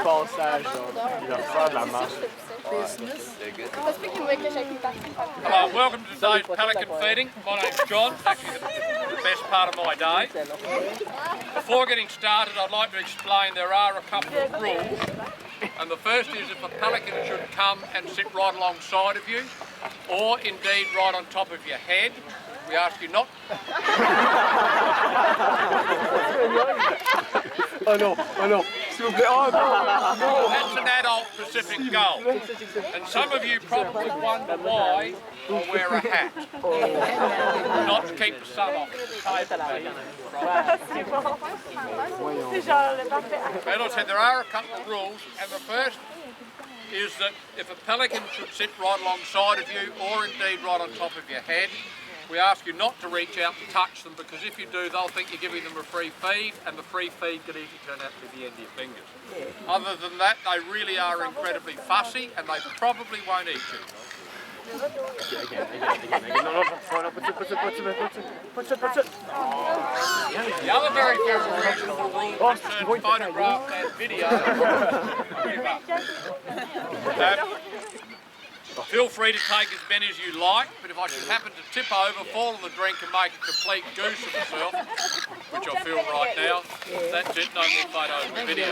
passage, il va faire de la marche. Welcome to today's pelican feeding. My name's John. It's actually the best part of my day. Before getting started, I'd like to explain there are a couple of rules. And the first is if a pelican should come and sit right alongside of you, or indeed right on top of your head, we ask you not. Oh non, s'il vous plaît, oh non. That's an adult Pacific gull. And some of you probably wonder why I wear a hat. Not to keep the sun off the table. As I said, there are a couple of rules, and the first is that if a pelican should sit right alongside of you, or indeed right on top of your head, we ask you not to reach out and touch them, because if you do, they'll think you're giving them a free feed, and the free feed could easily turn out to be the end of your fingers. Other than that, they really are incredibly fussy, and they probably won't eat you. The other very reasonable rule concerns photograph and video. Feel free to take as many as you like, but if I should happen to tip over, fall in the drink and make a complete goose of myself, which I feel right now, that's it, no more photos or video.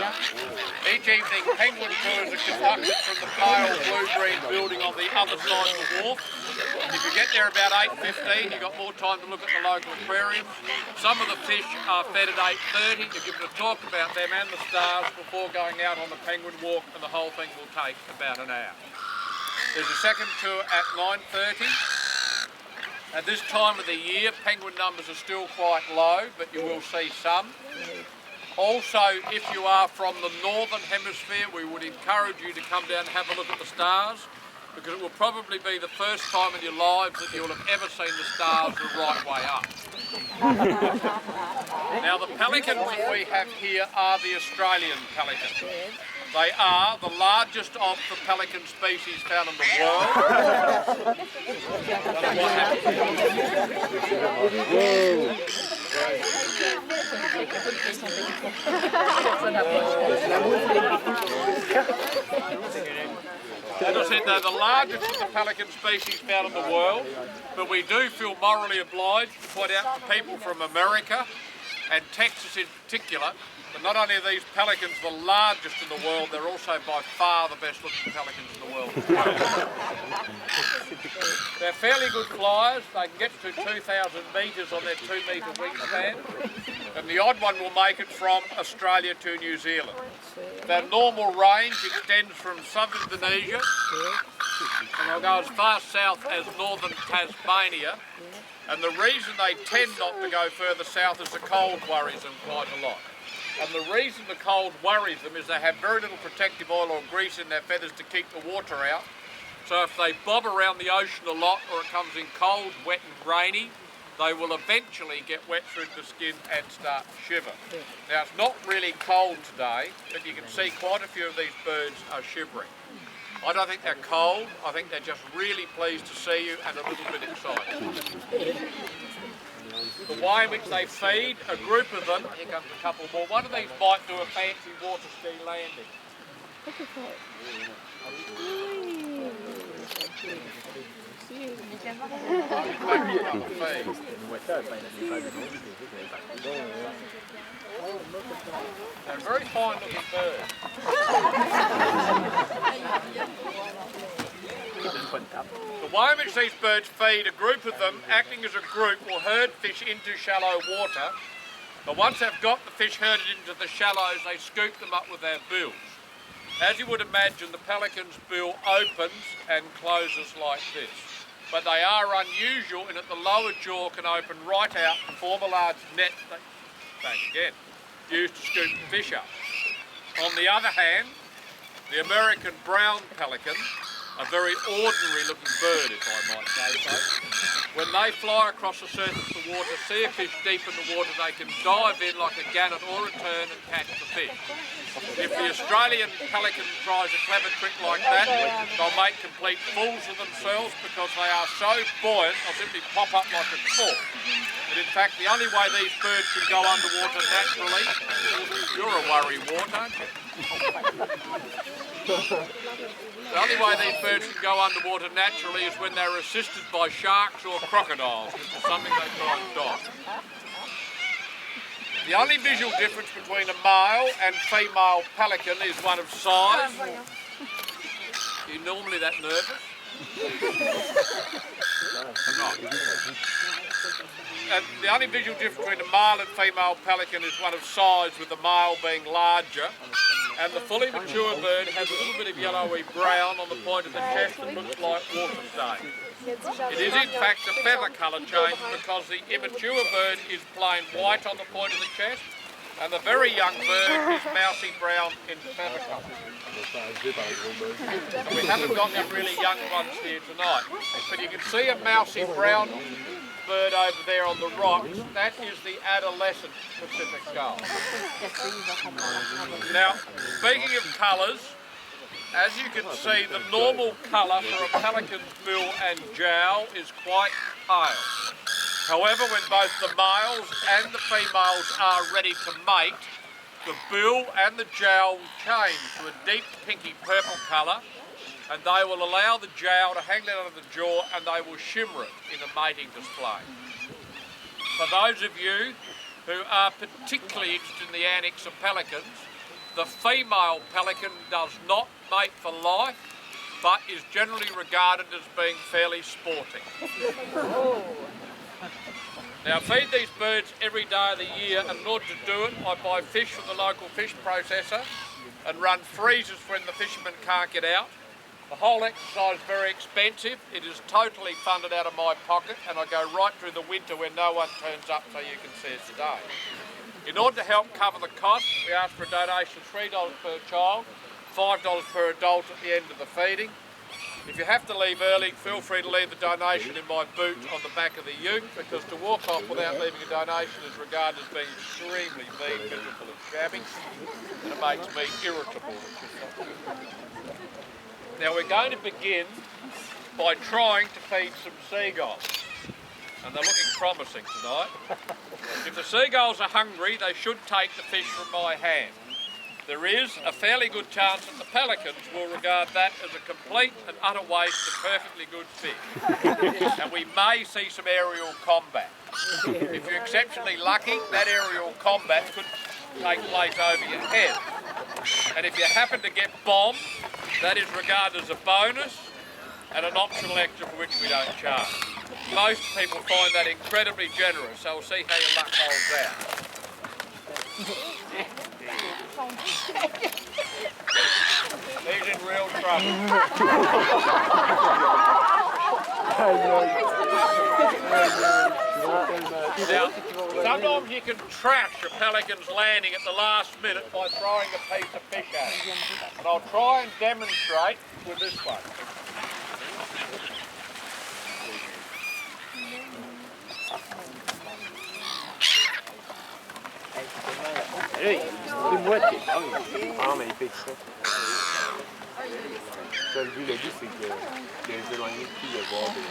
Each evening, penguin tours are conducted from the pale blue-green building on the other side of the wharf. If you get there about 8:15, you've got more time to look at the local aquarium. Some of the fish are fed at 8:30. You're given a talk about them and the stars before going out on the penguin walk, and the whole thing will take about an hour. There's a second tour at 9:30. At this time of the year, penguin numbers are still quite low, but you will see some. Also, if you are from the northern hemisphere, we would encourage you to come down and have a look at the stars, because it will probably be the first time in your lives that you'll have ever seen the stars the right way up. Now, the pelicans that we have here are the Australian pelican. They are the largest of the pelican species found in the world. As I said, they're the largest of the pelican species found in the world, but we do feel morally obliged to point out to people from America and Texas in particular, but not only are these pelicans the largest in the world, they're also by far the best looking pelicans in the world as well. They're fairly good flyers. They can get to 2,000 metres on their 2-metre wingspan, and the odd one will make it from Australia to New Zealand. Their normal range extends from southern Indonesia, and they'll go as far south as northern Tasmania. And the reason they tend not to go further south is the cold worries them quite a lot. And the reason the cold worries them is they have very little protective oil or grease in their feathers to keep the water out. So if they bob around the ocean a lot, or it comes in cold, wet and rainy, they will eventually get wet through the skin and start to shiver. Now, it's not really cold today, but you can see quite a few of these birds are shivering. I don't think they're cold, I think they're just really pleased to see you and a little bit excited. The way in which they feed, a group of them, here comes a couple more, one of these might do a fancy water ski landing. They're very fine looking birds. The way in which these birds feed, a group of them, acting as a group, will herd fish into shallow water. But once they've got the fish herded into the shallows, they scoop them up with their bills. As you would imagine, the pelican's bill opens and closes like this. But they are unusual in that the lower jaw can open right out and form a large net, back again, used to scoop the fish up. On the other hand, the American brown pelican a very ordinary looking bird, if I might say so. When they fly across the surface of the water, see a fish deep in the water, they can dive in like a gannet or a tern and catch the fish. If the Australian pelican tries a clever trick like that, they'll make complete fools of themselves because they are so buoyant, they'll simply pop up like a cork. But in fact, the only way these birds can go underwater naturally, you're a worry wart, aren't you? The only way these birds can go underwater naturally is when they're assisted by sharks or crocodiles, which is something they try and dodge. The only visual difference between a male and female pelican is one of size. Are you normally that nervous? I'm not. And the only visual difference between a male and female pelican is one of size, with the male being larger. And the fully mature bird has a little bit of yellowy brown on the point of the chest that looks like water stain. It is in fact a feather colour change because the immature bird is plain white on the point of the chest and the very young bird is mousy brown in feather colour. So we haven't got any really young ones here tonight, but you can see a mousy brown bird over there on the rocks. That is the adolescent Pacific gull. Now, speaking of colours, as you can see, the normal colour for a pelican's bill and jowl is quite pale. However, when both the males and the females are ready to mate, the bill and the jowl will change to a deep pinky purple colour, and they will allow the jowl to hang down on the jaw and they will shimmer it in a mating display. For those of you who are particularly interested in the antics of pelicans, the female pelican does not mate for life, but is generally regarded as being fairly sporting. Now, I feed these birds every day of the year, and in order to do it, I buy fish from the local fish processor and run freezers when the fishermen can't get out. The whole exercise is very expensive. It is totally funded out of my pocket, and I go right through the winter when no one turns up so you can see us today. In order to help cover the costs, we ask for a donation of $3 per child, $5 per adult at the end of the feeding. If you have to leave early, feel free to leave the donation in my boot on the back of the ute, because to walk off without leaving a donation is regarded as being extremely mean, miserable and shabby, and it makes me irritable. Now we're going to begin by trying to feed some seagulls, and they're looking promising tonight. If the seagulls are hungry, they should take the fish from my hand. There is a fairly good chance that the pelicans will regard that as a complete and utter waste of perfectly good fish, and we may see some aerial combat. If you're exceptionally lucky, that aerial combat could take place over your head. And if you happen to get bombed, that is regarded as a bonus and an optional extra for which we don't charge. Most people find that incredibly generous, so we'll see how your luck holds out. He's in real trouble. Now, sometimes you can trash a pelican's landing at the last minute by throwing a piece of fish at it. And I'll try and demonstrate with this one. C'est moitié. Ah mais il fait ça. Ça, le but, c'est que les éloignés puissent le voir tomber.